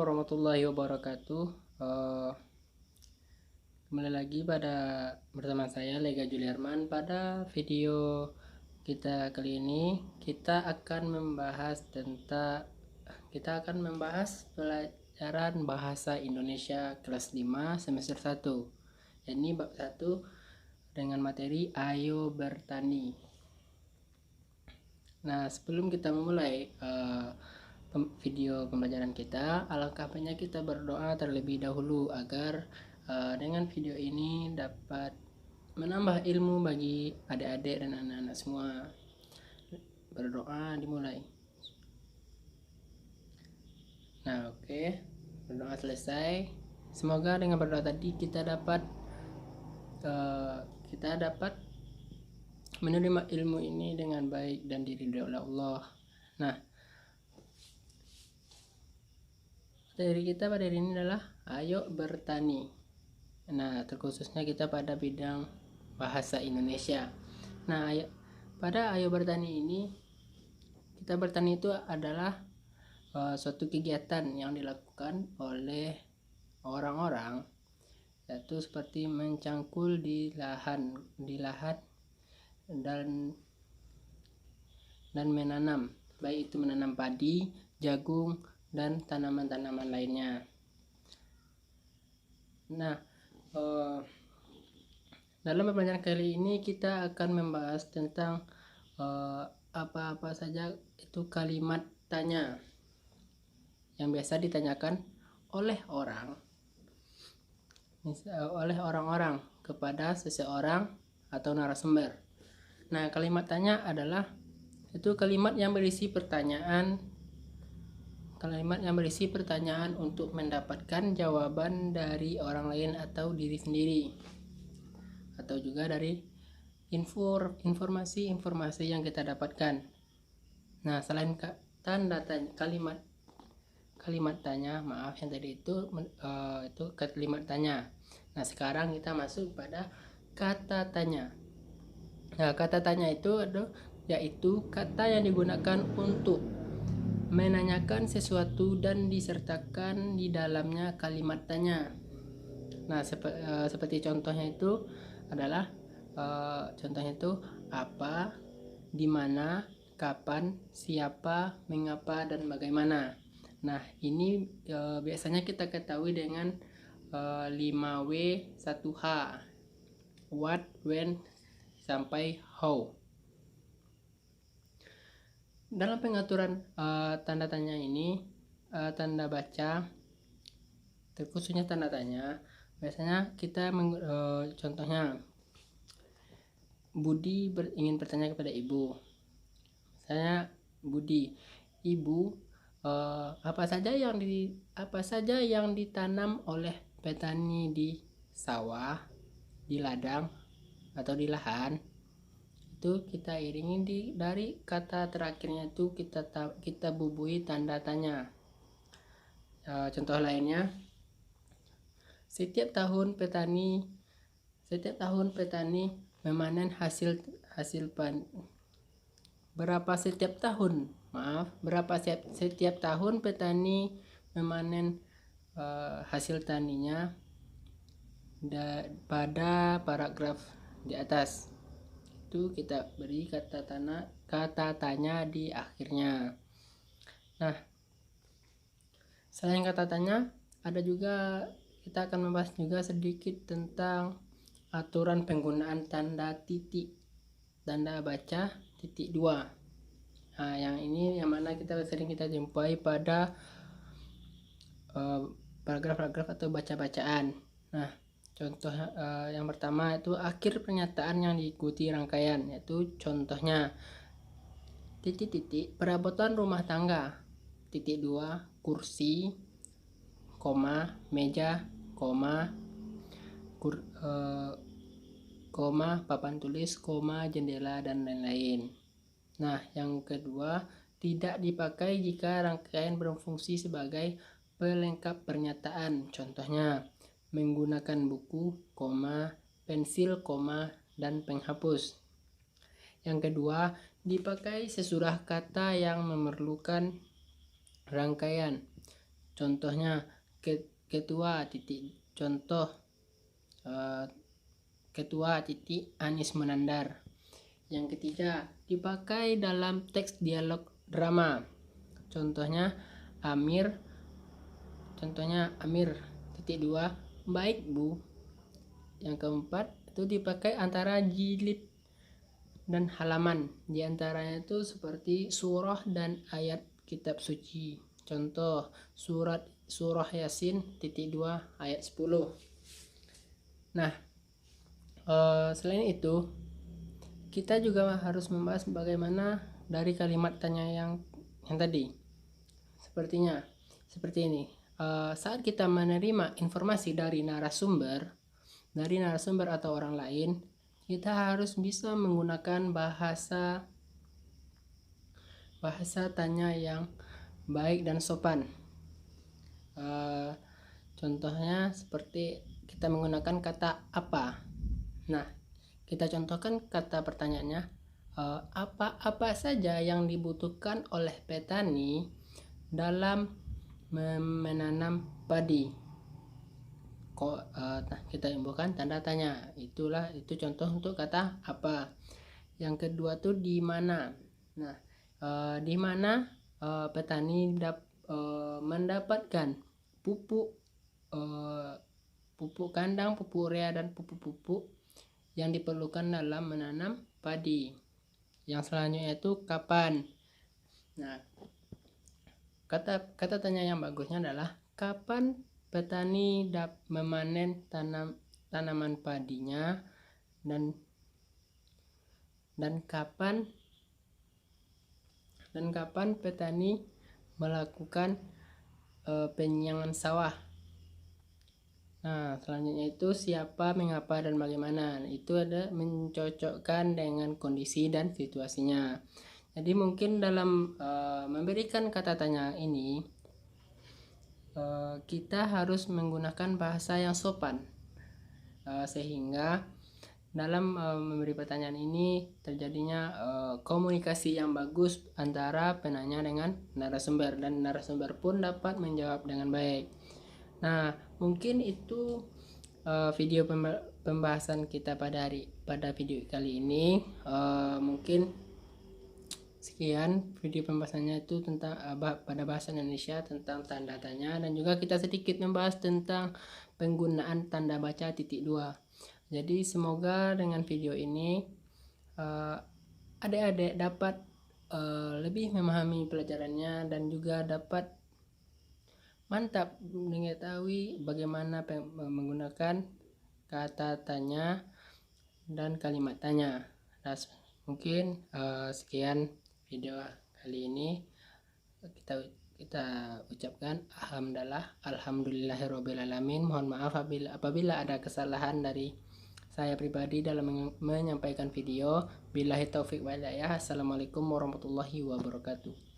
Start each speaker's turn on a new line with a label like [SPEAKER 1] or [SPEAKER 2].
[SPEAKER 1] warahmatullahi wabarakatuh. Kembali lagi bersama saya Lega Juliarman. Pada video kita kali ini kita akan membahas pelajaran bahasa Indonesia kelas 5 semester 1. Ini bab 1 dengan materi Ayo Bertani. Nah, sebelum kita memulai video pembelajaran kita, alangkah baiknya kita berdoa terlebih dahulu agar dengan video ini dapat menambah ilmu bagi adik-adik dan anak-anak semua. Berdoa dimulai. Nah, oke. Berdoa selesai. Semoga dengan berdoa tadi kita dapat menerima ilmu ini dengan baik dan diridhoi oleh Allah. Nah, dari kita pada hari ini adalah Ayo Bertani. Nah, terkhususnya kita pada bidang bahasa Indonesia. Nah, pada Ayo Bertani ini, kita bertani itu adalah suatu kegiatan yang dilakukan oleh orang-orang, yaitu seperti mencangkul di lahan dan menanam, baik itu menanam padi, jagung, dan tanaman-tanaman lainnya. Nah, dalam pembelajaran kali ini kita akan membahas tentang apa-apa saja itu kalimat tanya yang biasa ditanyakan oleh orang-orang kepada seseorang atau narasumber. Nah, kalimat tanya adalah itu kalimat yang berisi pertanyaan untuk mendapatkan jawaban dari orang lain atau diri sendiri, atau juga dari informasi yang kita dapatkan. Nah, selain tanda tanya, kalimat tanya, yang tadi itu kalimat tanya. Nah, sekarang kita masuk pada kata tanya. Nah, kata tanya itu yaitu kata yang digunakan untuk menanyakan sesuatu dan disertakan di dalamnya kalimat tanya. Nah, seperti contohnya itu adalah apa, di mana, kapan, siapa, mengapa, dan bagaimana. Nah, ini biasanya kita ketahui dengan 5W 1H, what, when, sampai how. Dalam pengaturan tanda tanya ini, tanda baca, terkhususnya tanda tanya, biasanya kita contohnya, Budi ingin bertanya kepada ibu. Saya Budi, ibu, apa saja yang ditanam oleh petani di sawah, di ladang, atau di lahan. Itu kita iringi dari kata terakhirnya itu kita bubuhi tanda tanya. Contoh lainnya, setiap tahun petani memanen hasil berapa setiap tahun petani memanen hasil taninya pada paragraf di atas. Itu kita beri kata tanya di akhirnya. Nah, selain kata tanya, ada juga kita akan membahas juga sedikit tentang aturan penggunaan tanda baca titik 2. Nah, yang mana sering kita jumpai pada paragraf-paragraf atau baca-bacaan. Nah, contoh yang pertama itu akhir pernyataan yang diikuti rangkaian, yaitu contohnya titik perabotan rumah tangga, titik 2 kursi, meja, papan tulis, jendela, dan lain-lain. Nah, yang kedua, tidak dipakai jika rangkaian berfungsi sebagai pelengkap pernyataan, contohnya menggunakan buku, pensil, dan penghapus. Yang kedua, dipakai sesudah kata yang memerlukan rangkaian, Contohnya ketua titik contoh ketua titik Anies Menandar. Yang ketiga, dipakai dalam teks dialog drama. Contohnya Amir titik dua, baik Bu. Yang keempat itu dipakai antara jilid dan halaman. Di antaranya itu seperti surah dan ayat kitab suci. Contoh surah Yasin titik 2 ayat 10. Nah, selain itu kita juga harus membahas bagaimana dari kalimat tanya yang tadi. Seperti ini. Saat kita menerima informasi dari narasumber atau orang lain, kita harus bisa menggunakan bahasa tanya yang baik dan sopan. Contohnya seperti kita menggunakan kata apa. Nah, kita contohkan kata pertanyaannya, apa saja yang dibutuhkan oleh petani dalam menanam padi. Kita timbulkan tanda tanya. Itu contoh untuk kata apa. Yang kedua tuh di mana. Nah, di mana petani mendapatkan pupuk kandang, pupuk urea dan pupuk yang diperlukan dalam menanam padi. Yang selanjutnya itu kapan. Nah, kata tanya yang bagusnya adalah kapan petani memanen tanaman padinya dan kapan petani melakukan penyiangan sawah. Nah, selanjutnya itu siapa, mengapa, dan bagaimana. Itu ada mencocokkan dengan kondisi dan situasinya. Jadi mungkin dalam memberikan kata tanya ini, kita harus menggunakan bahasa yang sopan, sehingga dalam memberi pertanyaan ini terjadinya komunikasi yang bagus antara penanya dengan narasumber, dan narasumber pun dapat menjawab dengan baik. Nah, mungkin itu video pembahasan kita pada video kali ini. Mungkin sekian video pembahasannya itu tentang pada bahasa Indonesia tentang tanda tanya, dan juga kita sedikit membahas tentang penggunaan tanda baca titik 2. Jadi semoga dengan video ini adik-adik dapat lebih memahami pelajarannya dan juga dapat mantap mengetahui bagaimana menggunakan kata tanya dan kalimat tanya. Nah, mungkin sekian video kali ini. Kita ucapkan alhamdulillahirobbilalamin. Mohon maaf apabila ada kesalahan dari saya pribadi dalam menyampaikan video. Billahi taufik wal hidayah. Assalamualaikum warahmatullahi wabarakatuh.